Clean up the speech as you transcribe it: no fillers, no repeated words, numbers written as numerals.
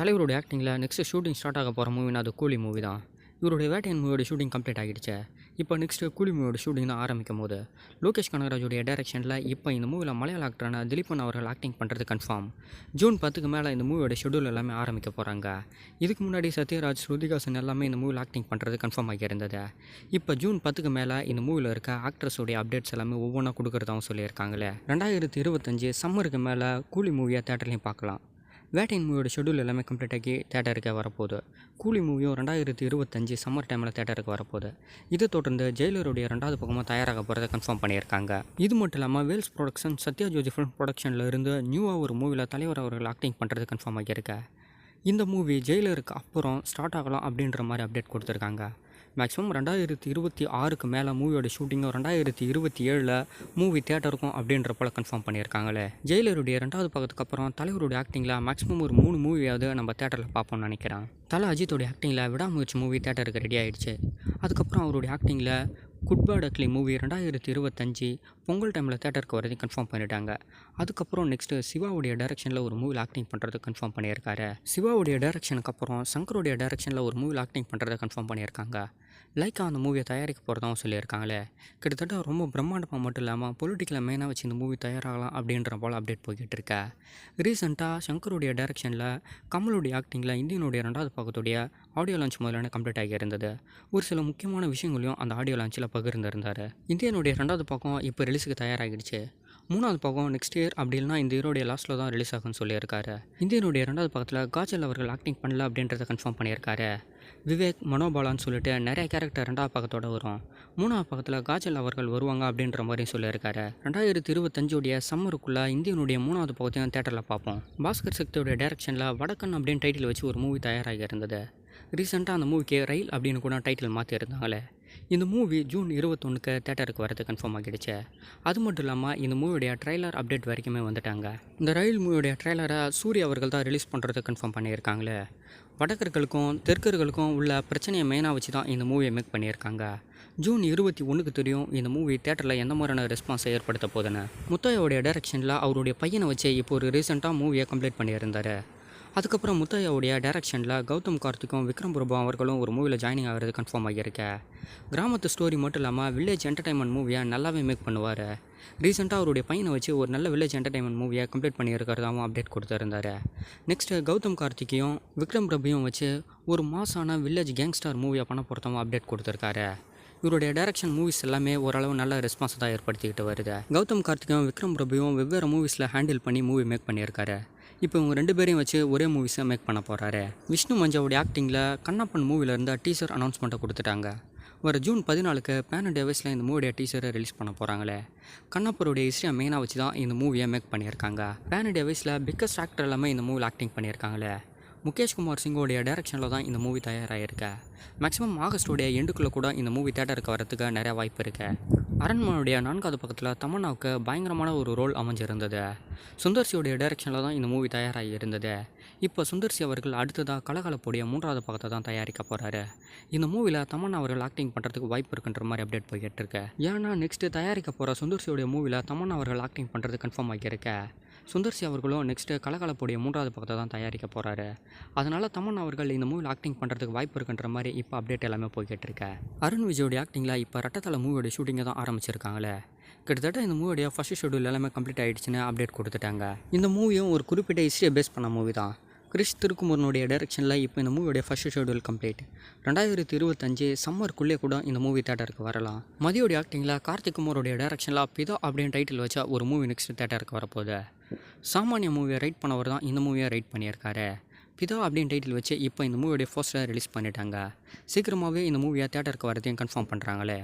தலைவருடைய ஆக்டிங்கில் next shooting start ஆக போகிற மூவினா அது கூலி மூவி தான். இவருடைய வேட்டையன் மூவியோட ஷூட்டிங் கம்ப்ளீட் ஆகிடுச்சு. இப்போ நெக்ஸ்ட்டு கூலி மூவியோட ஷூட்டிங் தான் ஆரம்பிக்கும் போது லோகேஷ் கனகராஜுடைய டைரக்ஷனில் இப்போ இந்த மூவியில் மலையாள ஆக்டரான திலீபன் அவர்கள் ஆக்டிங் பண்ணுறது கன்ஃபார்ம். ஜூன் 10க்கு மேலே இந்த மூவியோட ஷெடியூல் எல்லாமே ஆரம்பிக்க போகிறாங்க. இதுக்கு முன்னாடி சத்யராஜ், ஸ்ருதிகாசன் எல்லாமே இந்த மூவியில் ஆக்டிங் பண்ணுறது கன்ஃபார்ம் ஆகி இருந்தது. இப்போ ஜூன் 10க்கு மேலே இந்த மூவியில் இருக்க ஆக்ட்ரஸோடைய அப்டேட்ஸ் எல்லாமே ஒவ்வொன்றா கொடுக்குறதாகவும் சொல்லியிருக்காங்களே. 2025 சம்மருக்கு மேலே கூலி மூவியாக தேட்டர்லையும் பார்க்கலாம். வேட்டையன் மூவியோட ஷெடியூல் எல்லாமே கம்ப்ளீட் ஆகி தேட்டருக்கு வரப்போகுது. கூலி மூவியும் 2025 சம்மர் டைமில் தேட்டருக்கு வரப்போகுது. இதை தொடர்ந்து ஜெயிலருடைய 2வது பக்கமாக தயாராக போகிறத கன்ஃபார்ம் பண்ணியிருக்காங்க. இது மட்டும் இல்லாமல் வேல்ஸ் ப்ரொடக்ஷன், சத்யா ஜோதி ஃபிலிம் ப்ரொடக்ஷனில் இருந்து நியூவாக ஒரு மூவியில் தலைவர் அவர்கள் ஆக்டிங் பண்ணுறது கன்ஃபார்ம் ஆகியிருக்க. இந்த மூவி ஜெயிலருக்கு அப்புறம் ஸ்டார்ட் ஆகலாம் அப்படின்ற மாதிரி அப்டேட் கொடுத்துருக்காங்க. மேக்ஸிமம் 2026க்கு மேலே மூவியோட ஷூட்டிங்கும் 2027 மூவி தேட்டருக்கும் அப்படின்ற போல் கன்ஃபார்ம் பண்ணியிருக்காங்களே. ஜெயிலருடைய 2வது பக்கத்துக்கு அப்புறம் தலைவருடைய ஆக்டிங்கில் மேக்ஸிமம் ஒரு 3 மூவியாவது நம்ம தேட்டரில் பார்ப்போம்னு நினைக்கிறேன். தலை அஜித்தோடைய ஆக்டிங்கில் விடாமுயற்சி மூவி தேட்டருக்கு ரெடி ஆகிடுச்சு. அதுக்கப்புறம் அவருடைய ஆக்டிங்கில் good bad ugly movie 2025 Pongal டைமில் தேட்டருக்கு வரதையும் கன்ஃபார்ம் பண்ணிட்டாங்க. அதுக்கப்புறம் நெக்ஸ்ட்டு சிவாவுடைய டைரக்ஷனில் ஒரு மூவியில் ஆக்டிங் பண்ணுறது கன்ஃபார்ம் பண்ணியிருக்காரு. சிவாவுடைய டைரக்ஷனுக்கு அப்புறம் சங்கருடைய டைரக்ஷனில் ஒரு மூவியில் ஆக்டிங் பண்ணுறதை கன்ஃபார்ம் பண்ணியிருக்காங்க. லைக்கா அந்த மூவியை தயாரிக்க போகிறதாகவும் சொல்லியிருக்காங்களே. கிட்டத்தட்ட ரொம்ப பிரம்மாண்டமாக மட்டும் இல்லாமல் பொலிட்டிக்கலை மெயினாக வச்சு இந்த மூவி தயாராகலாம் அப்படின்ற போல் அப்டேட் போய்கிட்டு இருக்க. ரீசெண்டாக சங்கருடைய டைரக்ஷனில் கமலுடைய ஆக்டிங்கில் இந்தியனுடைய 2வது பக்கத்துடைய ஆடியோ லான்ச் முதலான கம்ப்ளீட் ஆகி இருந்தது. ஒரு சில முக்கியமான விஷயங்களையும் அந்த ஆடியோ லான்ச்சில் பகிர்ந்திருந்தார். இந்தியனுடைய 2வது பக்கம் இப்போ ரிலீஸுக்கு தயாராகிடுச்சு. 3வது பக்கம் நெக்ஸ்ட் இயர் அப்படி இல்லைனா இந்த இயரோடைய லாஸ்ட்டில் தான் ரிலீஸ் ஆகும்னு சொல்லியிருக்காரு. இந்தியனுடைய 2வது பக்கத்தில் காஜல் அவர்கள் ஆக்டிங் பண்ணல அப்படின்றத கன்ஃபார்ம் பண்ணியிருக்காரு. விவேக், மனோபாலான்னு சொல்லிட்டு நிறைய கேரக்டர் 2வது பக்கத்தோடு வரும். 3வது பக்கத்தில் காஜல் அவர்கள் வருவாங்க அப்படின்ற மாதிரியும் சொல்லியிருக்காரு. 2025 சம்மருக்குள்ளே இந்தியனுடைய 3வது பக்கத்தையும் தேட்டரில் பார்ப்போம். பாஸ்கர் சக்தியோடைய டைரக்ஷனில் வடக்கன் அப்படின்னு டைட்டில் வச்சு ஒரு மூவி தயாராகி இருந்தது. ரீசெண்டாக அந்த மூவிக்கு ரயில் அப்படின்னு கூட டைட்டில் மாற்றிருந்தாங்களே. இந்த மூவி ஜூன் 21க்கு தேட்டருக்கு வரது கன்ஃபார்ம் ஆகிடுச்சு. அது மட்டும் இல்லாமல் இந்த மூவியோடைய ட்ரைலர் அப்டேட் வரைக்குமே வந்துட்டாங்க. இந்த ரயில் மூவியோடைய ட்ரைலரை சூர்யா அவர்கள் தான் ரிலீஸ் பண்ணுறது கன்ஃபார்ம் பண்ணியிருக்காங்களே. வடக்கர்களுக்கும் தெற்கர்களுக்கும் உள்ள பிரச்சனையை மெயினாக வச்சு தான் இந்த மூவியை மேக் பண்ணியிருக்காங்க. ஜூன் 21க்கு தெரியும் இந்த மூவி தேட்டரில் எந்த மாதிரியான ரெஸ்பான்ஸை ஏற்படுத்த போதுன்னு. முத்தையாவுடைய டைரக்ஷனில் அவருடைய பையனை வச்சு இப்போ ஒரு ரீசெண்டாக மூவியை கம்ப்ளீட் பண்ணியிருந்தார். அதுக்கப்புறம் முத்தையாவுடைய டைரக்ஷனில் கௌதம் கார்த்திக்கும் விக்ரம் பிரபு அவர்களும் ஒரு மூவியில் ஜாயினிங் ஆகிறது கன்ஃபார்ம் ஆகியிருக்க. கிராமத்து ஸ்டோரி மட்டும் இல்லாமல் வில்லேஜ் என்டர்டைன்மெண்ட் மூவியை நல்லாவே மேக் பண்ணுவார். ரீசெண்டாக அவருடைய பையனை வச்சு ஒரு நல்ல வில்லேஜ் என்டர்டைன்மெண்ட் மூவியை கம்ப்ளீட் பண்ணியிருக்கிறதாவும் அப்டேட் கொடுத்துருந்தார். நெக்ஸ்ட்டு கௌதம் கார்த்திக்கையும் விக்ரம் பிரபுவும் வச்சு ஒரு மாசான வில்லேஜ் கேங்ஸ்டர் மூவியை பண்ண பொறுத்தவங்க அப்டேட் கொடுத்துருக்காரு. இவருடைய டைரக்ஷன் மூவிஸ் எல்லாமே ஓரளவு நல்ல ரெஸ்பான்ஸ் தான் ஏற்படுத்திக்கிட்டு வருது. கௌதம் கார்த்திக்கும் விக்ரம் பிரபுவும் வெவ்வேறு மூவிஸில் ஹேண்டில் பண்ணி மூவி மேக் பண்ணியிருக்காரு. இப்போ இவங்க 2 பேரையும் வச்சு ஒரே மூவிஸை மேக் பண்ண போகிறாரு. விஷ்ணு மஞ்சாவுடைய ஆக்டிங்கில் கண்ணப்பன் மூவியில் இருந்த டீசர் அனௌன்ஸ்மெண்ட்டை கொடுத்துட்டாங்க. வர ஜூன் 14க்கு பேன் இண்டியா வைஸில் இந்த மூவியோடைய டீசரை ரிலீஸ் பண்ண போகிறாங்களே. கண்ணப்பருடைய ஹிஸ்டரியை மெயினாக வச்சு தான் இந்த மூவியை மேக் பண்ணியிருக்காங்க. பேன் இண்டியா வைஸில் பிக்கஸ்ட் ஆக்டர் எல்லாமே இந்த மூவியில் ஆக்டிங் பண்ணியிருக்காங்களே. முகேஷ் குமார் சிங்கோடைய டைரக்ஷனில் தான் இந்த மூவி தயாராகிருக்க. மேக்ஸிமம் ஆகஸ்டோடைய எண்டுக்குள்ளே கூட இந்த மூவி தேட்டருக்கு வரதுக்கு நிறையா வாய்ப்பு இருக்குது. அரண்மனையுடைய 4வது பக்கத்தில் தமன்னாவுக்கு பயங்கரமான ஒரு ரோல் அமைஞ்சிருந்தது. சுந்தர்சியோடைய டைரக்ஷனில் தான் இந்த மூவி தயாராகி இருந்தது. இப்போ சுந்தர்சி அவர்கள் அடுத்ததாக கலகலப்புடைய 3வது பக்கத்தை தான் தயாரிக்க போகிறாரு. இந்த மூவியில் தமன்னா அவர்கள் ஆக்டிங் பண்ணுறதுக்கு வாய்ப்பு இருக்குன்ற மாதிரி அப்டேட் போய்கிட்டு இருக்கு. ஏன்னா நெக்ஸ்ட்டு தயாரிக்க போகிற சுந்தர்சியோடைய மூவியில் தமன்னா அவர்கள் ஆக்டிங் பண்ணுறது கன்ஃபார்ம் ஆகியிருக்க. சுந்தர்சி அவர்களும் நெக்ஸ்ட்டு கலகலப்புடைய 3வது பக்கத்தை தான் தயாரிக்க போகிறாரு. அதனால் தமன்னா அவர்கள் இந்த மூவியில் ஆக்டிங் பண்ணுறதுக்கு வாய்ப்பு இருக்குன்ற மாதிரி இப்போ அப்டேட் எல்லாமே போய்கிட்டு இருக்கு. அருண் விஜயோடைய ஆக்டிங்கில் இப்போ ரெட்டத்தலை மூவியோட ஷூட்டிங்கை தான் ஆரம்பிச்சிருக்காங்களே. கிட்டத்தட்ட இந்த மூவியோடைய ஃபர்ஸ்ட் ஷெடியூல் எல்லாமே கம்ப்ளீட் ஆகிடுச்சுன்னு அப்டேட் கொடுத்துட்டாங்க. இந்த மூவியும் ஒரு குறிப்பிட்ட ஹிஸ்டரியை பேஸ் பண்ண மூவி தான். கிறிஷ் திருக்குமரனுடைய டைரக்ஷனில் இப்போ இந்த மூவியோடைய ஃபர்ஸ்ட் ஷெடியூல் கம்ப்ளீட். 2025 சம்மருக்குள்ளே கூட இந்த மூவி தேட்டருக்கு வரலாம். மதியோடைய ஆக்டிங்கில் கார்த்திக் குமாரோடைய டைரக்ஷனில் பிதா அப்படின்னு டைட்டில் வச்சா ஒரு மூவி நெக்ஸ்ட் தேட்டருக்கு வரப்போகுது. சாமானிய மூவியை ரைட் பண்ணவர் தான் இந்த மூவியை ரைட் பண்ணியிருக்காரு. பிதா அப்படின்னு டைட்டில் வச்சு இப்போ இந்த மூவியோடைய போஸ்டரை ரிலீஸ் பண்ணிட்டாங்க. சீக்கிரமாகவே இந்த மூவியை தேட்டருக்கு வரதையும் கன்ஃபார்ம் பண்ணுறாங்களே.